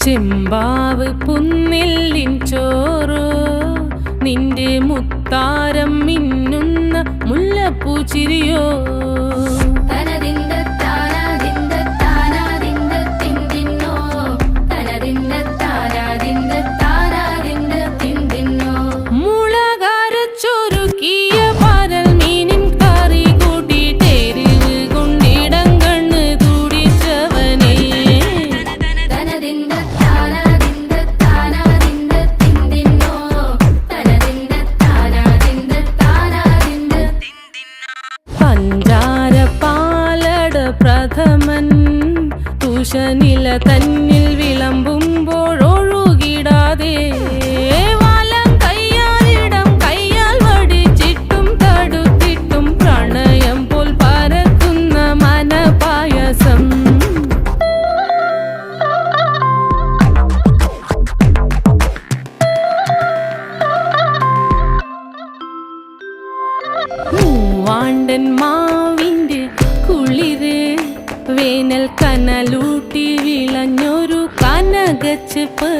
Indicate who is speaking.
Speaker 1: ചെമ്പാവ് പുന്നെല്ലിൻ ചോറോ നിന്റെ മുത്താരം മിന്നുന്ന മുല്ലപ്പൂച്ചിരിയോ പ്രഥമൻ തുഷനില തന്നിൽ വിളമ്പുമ്പോഴൊഴുകിടാതെ വലം കയ്യാലിടം കയ്യാൽ വടിച്ചിട്ടും തടുത്തിട്ടും പ്രണയം പോൽ പരക്കുന്ന മനപായസം മൂവാണ്ടൻ മാവിൻ്റെ കുളിര് വേനൽ കനലൂട്ടി വിളഞ്ഞൊരു കനകച്ചെപ്പ്